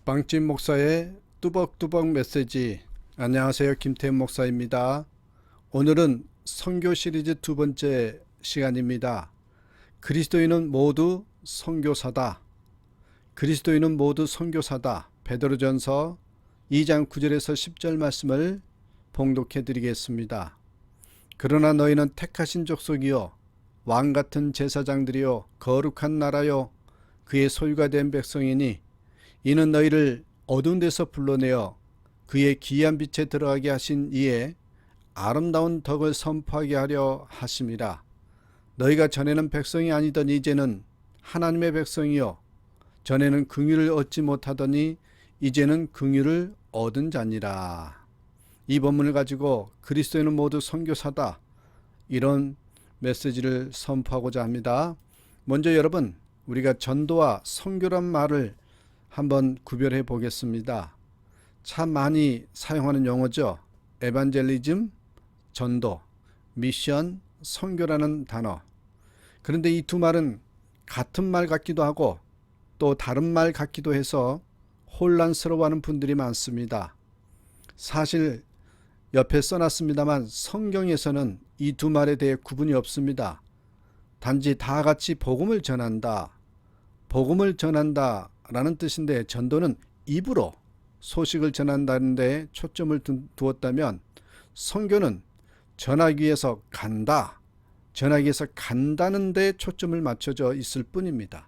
빵집 목사의 뚜벅뚜벅 메시지. 안녕하세요, 김태현 목사입니다. 오늘은 선교 시리즈 두 번째 시간입니다. 그리스도인은 모두 선교사다. 그리스도인은 모두 선교사다. 베드로전서 2장 9절에서 10절 말씀을 봉독해 드리겠습니다. 그러나 너희는 택하신 족속이요 왕같은 제사장들이요 거룩한 나라요 그의 소유가 된 백성이니 이는 너희를 어두운 데서 불러내어 그의 기이한 빛에 들어가게 하신 이에 아름다운 덕을 선포하게 하려 하심이라. 너희가 전에는 백성이 아니더니 이제는 하나님의 백성이요 전에는 긍휼을 얻지 못하더니 이제는 긍휼을 얻은 자니라. 이 본문을 가지고 그리스도인은 모두 선교사다, 이런 메시지를 선포하고자 합니다. 먼저 여러분, 우리가 전도와 선교란 말을 한번 구별해 보겠습니다. 참 많이 사용하는 용어죠. 에반젤리즘, 전도, 미션, 선교라는 단어. 그런데 이 두 말은 같은 말 같기도 하고 또 다른 말 같기도 해서 혼란스러워하는 분들이 많습니다. 사실 옆에 써놨습니다만 성경에서는 이 두 말에 대해 구분이 없습니다. 단지 다 같이 복음을 전한다, 복음을 전한다 라는 뜻인데, 전도는 입으로 소식을 전한다는 데 초점을 두었다면 선교는 전하기 위해서 간다, 전하기 위해서 간다는 데 초점을 맞춰져 있을 뿐입니다.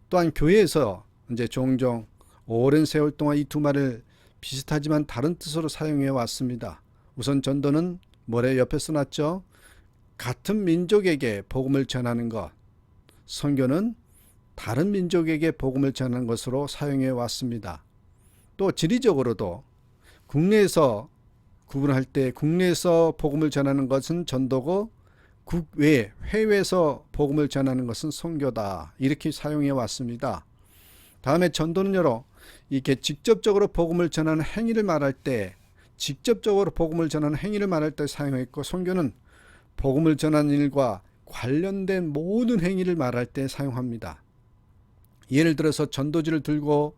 또한 교회에서 이제 종종 오랜 세월 동안 이 두 말을 비슷하지만 다른 뜻으로 사용해 왔습니다. 우선 전도는 뭐래 옆에 써놨죠? 같은 민족에게 복음을 전하는 것. 선교는 다른 민족에게 복음을 전하는 것으로 사용해 왔습니다. 또 지리적으로도 국내에서 구분할 때 국내에서 복음을 전하는 것은 전도고 국외, 해외에서 복음을 전하는 것은 선교다, 이렇게 사용해 왔습니다. 다음에 전도는 이렇게 직접적으로 복음을 전하는 행위를 말할 때, 직접적으로 복음을 전하는 행위를 말할 때 사용했고, 선교는 복음을 전하는 일과 관련된 모든 행위를 말할 때 사용합니다. 예를 들어서 전도지를 들고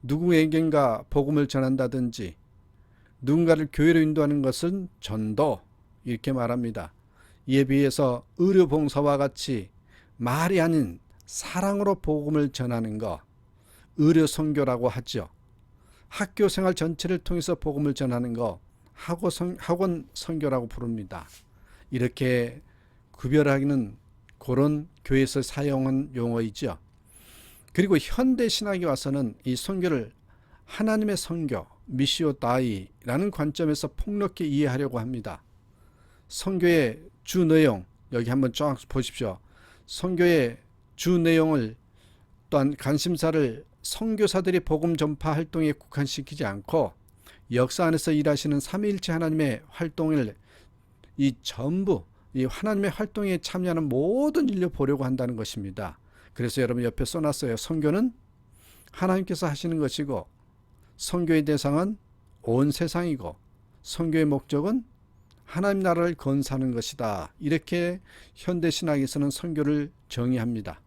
누구에겐가 복음을 전한다든지 누군가를 교회로 인도하는 것은 전도, 이렇게 말합니다. 이에 비해서 의료봉사와 같이 말이 아닌 사랑으로 복음을 전하는 것, 의료선교라고 하죠. 학교생활 전체를 통해서 복음을 전하는 것, 학원 선교라고 부릅니다. 이렇게 구별하기는 그런 교회에서 사용한 용어이죠. 그리고 현대 신학에 와서는 이 선교를 하나님의 선교, 미시오 다이라는 관점에서 폭넓게 이해하려고 합니다. 선교의 주 내용, 여기 한번 쫙 보십시오. 선교의 주 내용을, 또한 관심사를 선교사들이 복음 전파 활동에 국한시키지 않고 역사 안에서 일하시는 삼위일체 하나님의 활동을 전부 이 하나님의 활동에 참여하는 모든 인류 보려고 한다는 것입니다. 그래서 여러분 옆에 써놨어요. 선교는 하나님께서 하시는 것이고 선교의 대상은 온 세상이고 선교의 목적은 하나님 나라를 건사하는 것이다, 이렇게 현대신학에서는 선교를 정의합니다.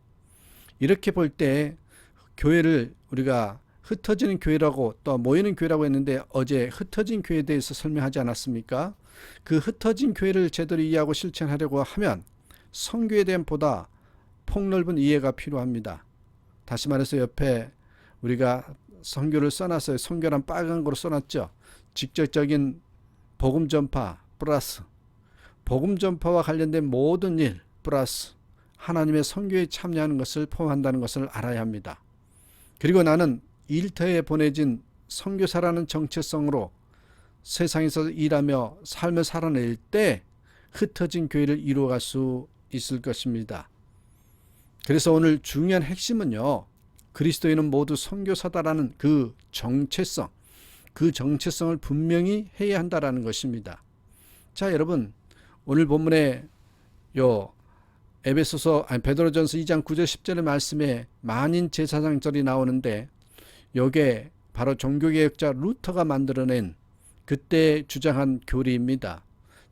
이렇게 볼 때 교회를 우리가 흩어지는 교회라고 또 모이는 교회라고 했는데, 어제 흩어진 교회에 대해서 설명하지 않았습니까? 그 흩어진 교회를 제대로 이해하고 실천하려고 하면 선교에 대한 보다 폭넓은 이해가 필요합니다. 다시 말해서 옆에 우리가 선교를 써놨어요. 선교란 빨간 거로 써놨죠. 직접적인 복음 전파 플러스 복음 전파와 관련된 모든 일 플러스 하나님의 선교에 참여하는 것을 포함한다는 것을 알아야 합니다. 그리고 나는 일터에 보내진 선교사라는 정체성으로 세상에서 일하며 삶을 살아낼 때 흩어진 교회를 이루어갈 수 있을 것입니다. 그래서 오늘 중요한 핵심은요, 그리스도인은 모두 선교사다라는 그 정체성, 그 정체성을 분명히 해야 한다라는 것입니다. 자, 여러분, 오늘 본문에 베드로전서 2장 9절 10절의 말씀에 만인 제사장절이 나오는데, 이게 바로 종교개혁자 루터가 만들어낸 그때 주장한 교리입니다.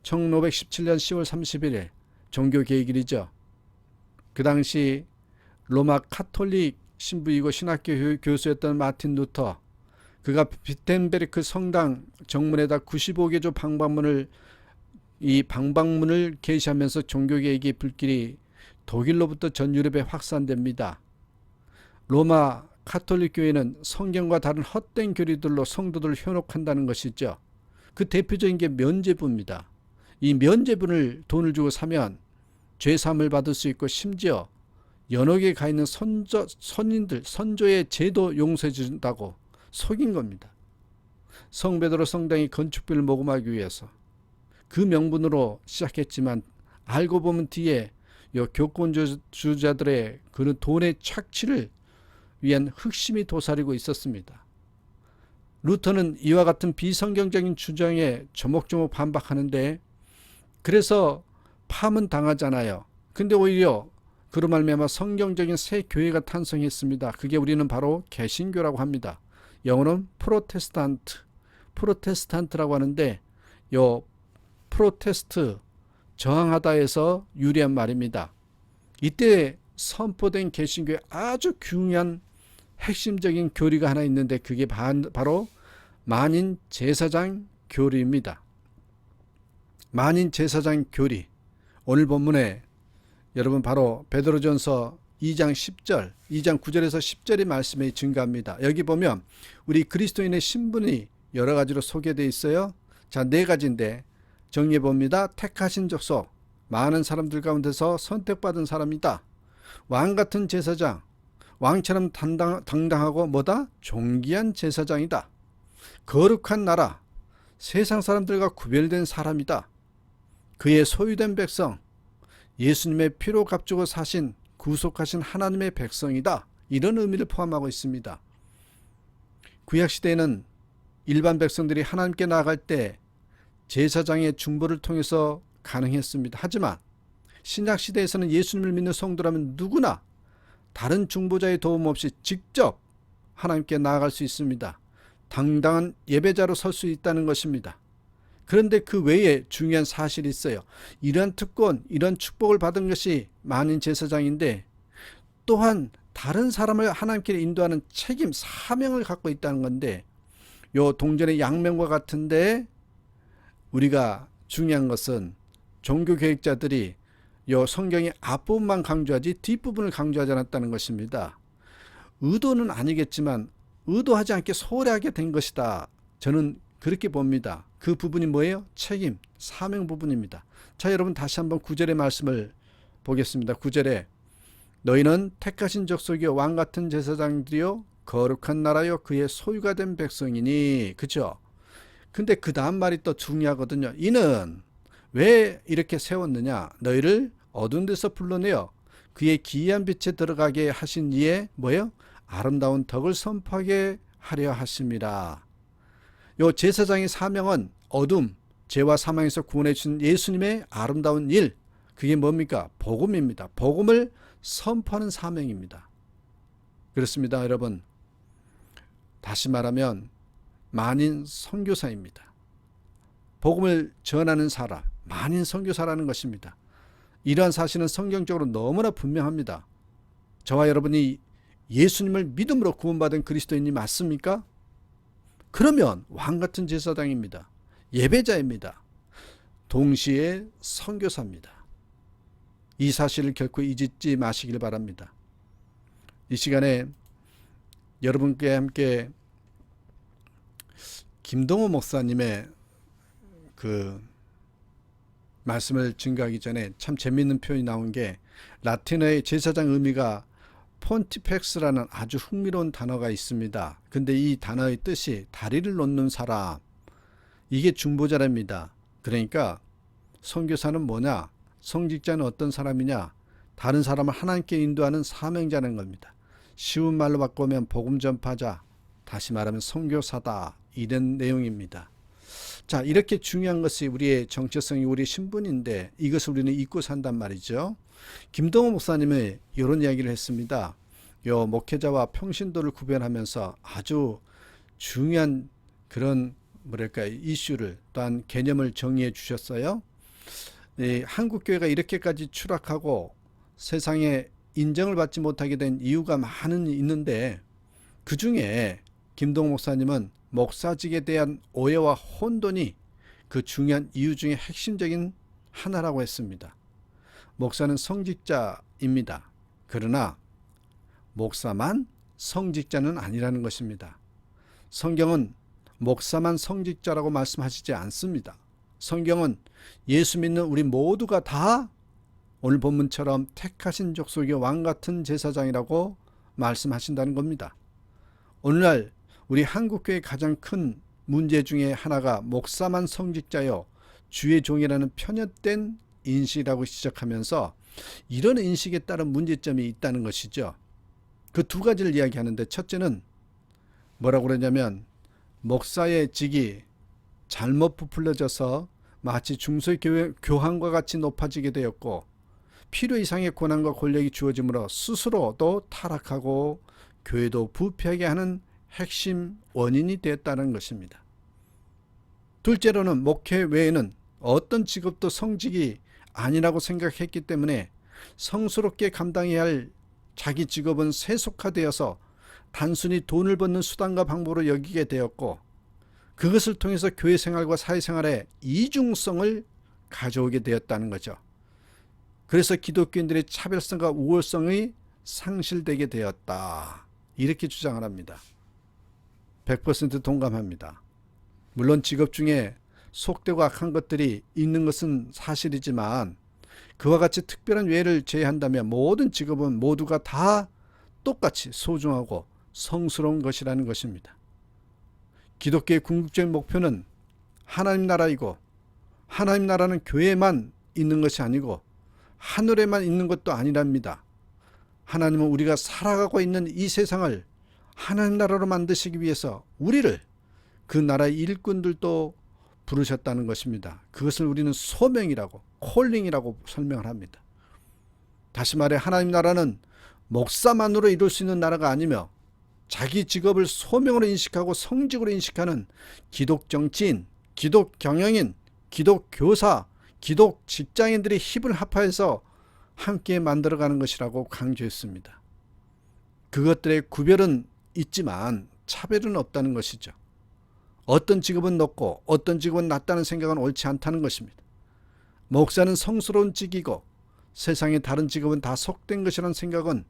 1517년 10월 31일 종교개혁일이죠. 그 당시 로마 카톨릭 신부이고 신학교 교수였던 마틴 루터, 그가 비텐베르크 성당 정문에다 95개조 방방문을 게시하면서 종교개혁의 불길이 독일로부터 전 유럽에 확산됩니다. 로마 카톨릭 교회는 성경과 다른 헛된 교리들로 성도들을 현혹한다는 것이죠. 그 대표적인 게 면죄부입니다. 이 면죄부를 돈을 주고 사면 죄사함을 받을 수 있고, 심지어 연옥에 가 있는 선조의 죄도 용서해 준다고 속인 겁니다. 성베드로 성당이 건축비를 모금하기 위해서 그 명분으로 시작했지만, 알고 보면 뒤에 교권주자들의 그 돈의 착취를 위한 흑심이 도사리고 있었습니다. 루터는 이와 같은 비성경적인 주장에 조목조목 반박하는데, 그래서 파문 당하잖아요. 근데 오히려 그로 말미암아 성경적인 새 교회가 탄생했습니다. 그게 우리는 바로 개신교라고 합니다. 영어는 프로테스탄트라고 하는데, 요 프로테스트, 저항하다에서 유래한 말입니다. 이때 선포된 개신교의 아주 중요한 핵심적인 교리가 하나 있는데, 그게 바로 만인 제사장 교리입니다. 만인 제사장 교리. 오늘 본문에 여러분 바로 베드로전서 2장 9절에서 10절의 말씀이 증가합니다. 여기 보면 우리 그리스도인의 신분이 여러 가지로 소개되어 있어요. 자, 4가지인데 정리해 봅니다. 택하신 족속, 많은 사람들 가운데서 선택받은 사람이다. 왕같은 제사장, 왕처럼 당당하고 뭐다? 존귀한 제사장이다. 거룩한 나라, 세상 사람들과 구별된 사람이다. 그의 소유된 백성, 예수님의 피로 값주고 사신 구속하신 하나님의 백성이다. 이런 의미를 포함하고 있습니다. 구약시대에는 일반 백성들이 하나님께 나아갈 때 제사장의 중보를 통해서 가능했습니다. 하지만 신약시대에서는 예수님을 믿는 성도라면 누구나 다른 중보자의 도움 없이 직접 하나님께 나아갈 수 있습니다. 당당한 예배자로 설 수 있다는 것입니다. 그런데 그 외에 중요한 사실이 있어요. 이러한 특권, 이런 축복을 받은 것이 만인 제사장인데, 또한 다른 사람을 하나님께 인도하는 책임, 사명을 갖고 있다는 건데, 요 동전의 양면과 같은데 우리가 중요한 것은 종교개혁자들이 요 성경의 앞부분만 강조하지 뒷부분을 강조하지 않았다는 것입니다. 의도는 아니겠지만 의도하지 않게 소홀히 하게 된 것이다. 저는 그렇게 봅니다. 그 부분이 뭐예요? 책임, 사명 부분입니다. 자, 여러분 다시 한번 9절의 말씀을 보겠습니다. 9절에 너희는 택하신 족속이요 왕같은 제사장들이요 거룩한 나라요 그의 소유가 된 백성이니. 그죠? 근데 그 다음 말이 또 중요하거든요. 이는 왜 이렇게 세웠느냐? 너희를 어두운 데서 불러내어 그의 기이한 빛에 들어가게 하신 이의 뭐예요? 아름다운 덕을 선포하게 하려 하심이라. 요 제사장의 사명은 어둠, 죄와 사망에서 구원해 주신 예수님의 아름다운 일, 그게 뭡니까? 복음입니다. 복음을 선포하는 사명입니다. 그렇습니다, 여러분. 다시 말하면 만인 선교사입니다. 복음을 전하는 사람, 만인 선교사라는 것입니다. 이러한 사실은 성경적으로 너무나 분명합니다. 저와 여러분이 예수님을 믿음으로 구원받은 그리스도인이 맞습니까? 그러면 왕같은 제사장입니다. 예배자입니다. 동시에 선교사입니다. 이 사실을 결코 잊지 마시길 바랍니다. 이 시간에 여러분께 함께 김동호 목사님의 그 말씀을 증거하기 전에 참 재미있는 표현이 나온 게, 라틴어의 제사장 의미가 폰티펙스라는 아주 흥미로운 단어가 있습니다. 근데 이 단어의 뜻이 다리를 놓는 사람, 이게 중보자랍니다. 그러니까 선교사는 뭐냐? 성직자는 어떤 사람이냐? 다른 사람을 하나님께 인도하는 사명자는 겁니다. 쉬운 말로 바꾸면 복음 전파자, 다시 말하면 선교사다, 이런 내용입니다. 자, 이렇게 중요한 것이 우리의 정체성이 우리 신분인데 이것을 우리는 잊고 산단 말이죠. 김동호 목사님이 이런 이야기를 했습니다. 요 목회자와 평신도를 구별하면서 아주 중요한 그런 이슈를, 또한 개념을 정리해 주셨어요. 한국교회가 이렇게까지 추락하고 세상에 인정을 받지 못하게 된 이유가 많은 있는데, 그 중에 김동욱 목사님은 목사직에 대한 오해와 혼돈이 그 중요한 이유 중에 핵심적인 하나라고 했습니다. 목사는 성직자입니다. 그러나 목사만 성직자는 아니라는 것입니다. 성경은 목사만 성직자라고 말씀하시지 않습니다. 성경은 예수 믿는 우리 모두가 다 오늘 본문처럼 택하신 족속의 왕같은 제사장이라고 말씀하신다는 겁니다. 오늘날 우리 한국교회의 가장 큰 문제 중에 하나가 목사만 성직자요 주의 종이라는 편협된 인식이라고 시작하면서 이런 인식에 따른 문제점이 있다는 것이죠. 그 두 가지를 이야기하는데, 첫째는 뭐라고 그러냐면 목사의 직이 잘못 부풀려져서 마치 중소교회 교황과 같이 높아지게 되었고, 필요 이상의 권한과 권력이 주어지므로 스스로도 타락하고 교회도 부패하게 하는 핵심 원인이 되었다는 것입니다. 둘째로는 목회 외에는 어떤 직업도 성직이 아니라고 생각했기 때문에 성스럽게 감당해야 할 자기 직업은 세속화되어서 단순히 돈을 버는 수단과 방법으로 여기게 되었고, 그것을 통해서 교회 생활과 사회생활에 이중성을 가져오게 되었다는 거죠. 그래서 기독교인들의 차별성과 우월성이 상실되게 되었다, 이렇게 주장을 합니다. 100% 동감합니다. 물론 직업 중에 속되고 악한 것들이 있는 것은 사실이지만, 그와 같이 특별한 예를 제외한다면 모든 직업은 모두가 다 똑같이 소중하고 성스러운 것이라는 것입니다. 기독교의 궁극적인 목표는 하나님 나라이고, 하나님 나라는 교회에만 있는 것이 아니고 하늘에만 있는 것도 아니랍니다. 하나님은 우리가 살아가고 있는 이 세상을 하나님 나라로 만드시기 위해서 우리를 그 나라의 일꾼들도 부르셨다는 것입니다. 그것을 우리는 소명이라고, 콜링이라고 설명을 합니다. 다시 말해 하나님 나라는 목사만으로 이룰 수 있는 나라가 아니며, 자기 직업을 소명으로 인식하고 성직으로 인식하는 기독 정치인, 기독 경영인, 기독 교사, 기독 직장인들이 힘을 합하여서 함께 만들어가는 것이라고 강조했습니다. 그것들의 구별은 있지만 차별은 없다는 것이죠. 어떤 직업은 높고 어떤 직업은 낮다는 생각은 옳지 않다는 것입니다. 목사는 성스러운 직이고 세상의 다른 직업은 다 속된 것이라는 생각은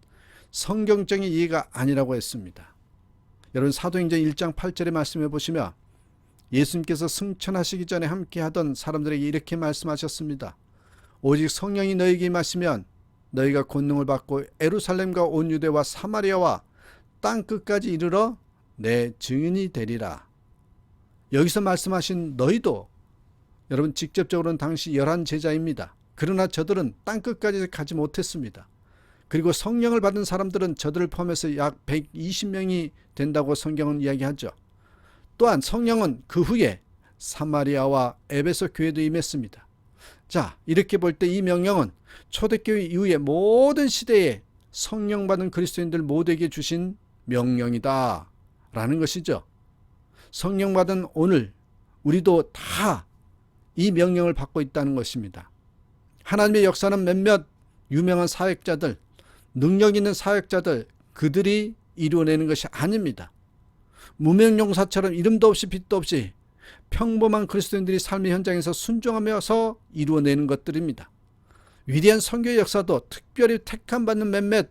성경적인 이해가 아니라고 했습니다. 여러분, 사도행전 1장 8절의 말씀해 보시면 예수님께서 승천하시기 전에 함께 하던 사람들에게 이렇게 말씀하셨습니다. 오직 성령이 너희에게 임하시면 너희가 권능을 받고 예루살렘과 온 유대와 사마리아와 땅 끝까지 이르러 내 증인이 되리라. 여기서 말씀하신 너희도 여러분 직접적으로는 당시 11 제자입니다. 그러나 저들은 땅 끝까지 가지 못했습니다. 그리고 성령을 받은 사람들은 저들을 포함해서 약 120명이 된다고 성경은 이야기하죠. 또한 성령은 그 후에 사마리아와 에베소 교회도 임했습니다. 자, 이렇게 볼 때 이 명령은 초대교회 이후의 모든 시대에 성령 받은 그리스도인들 모두에게 주신 명령이다 라는 것이죠. 성령 받은 오늘 우리도 다 이 명령을 받고 있다는 것입니다. 하나님의 역사는 몇몇 유명한 사역자들, 능력 있는 사역자들, 그들이 이루어내는 것이 아닙니다. 무명용사처럼 이름도 없이 빛도 없이 평범한 그리스도인들이 삶의 현장에서 순종하면서 이루어내는 것들입니다. 위대한 선교의 역사도 특별히 택함받는 몇몇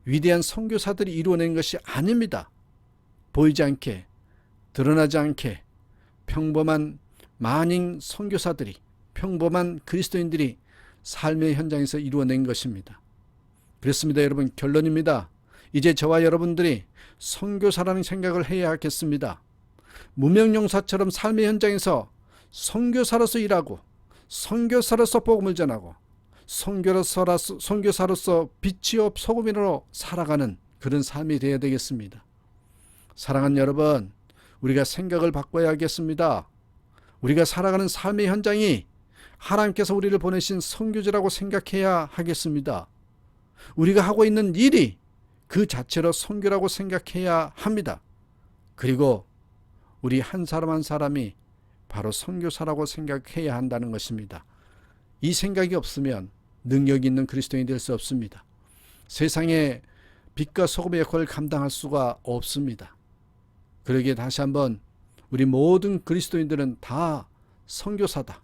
위대한 선교사들이 이루어낸 것이 아닙니다. 보이지 않게, 드러나지 않게 평범한 만인 선교사들이, 평범한 그리스도인들이 삶의 현장에서 이루어낸 것입니다. 그렇습니다. 여러분, 결론입니다. 이제 저와 여러분들이 선교사라는 생각을 해야 하겠습니다. 무명용사처럼 삶의 현장에서 선교사로서 일하고, 선교사로서 복음을 전하고, 선교사로서 빛이요 소금으로 살아가는 그런 삶이 되어야 되겠습니다. 사랑하는 여러분, 우리가 생각을 바꿔야 하겠습니다. 우리가 살아가는 삶의 현장이 하나님께서 우리를 보내신 선교지라고 생각해야 하겠습니다. 우리가 하고 있는 일이 그 자체로 선교라고 생각해야 합니다. 그리고 우리 한 사람 한 사람이 바로 선교사라고 생각해야 한다는 것입니다. 이 생각이 없으면 능력 있는 그리스도인이 될 수 없습니다. 세상의 빛과 소금의 역할을 감당할 수가 없습니다. 그러기에 다시 한번 우리 모든 그리스도인들은 다 선교사다.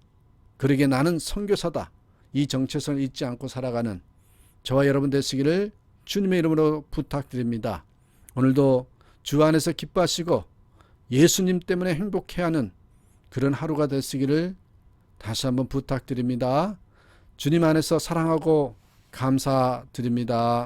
그러기에 나는 선교사다. 이 정체성을 잊지 않고 살아가는 저와 여러분 되시기를 주님의 이름으로 부탁드립니다. 오늘도 주 안에서 기뻐하시고 예수님 때문에 행복해하는 그런 하루가 되시기를 다시 한번 부탁드립니다. 주님 안에서 사랑하고 감사드립니다.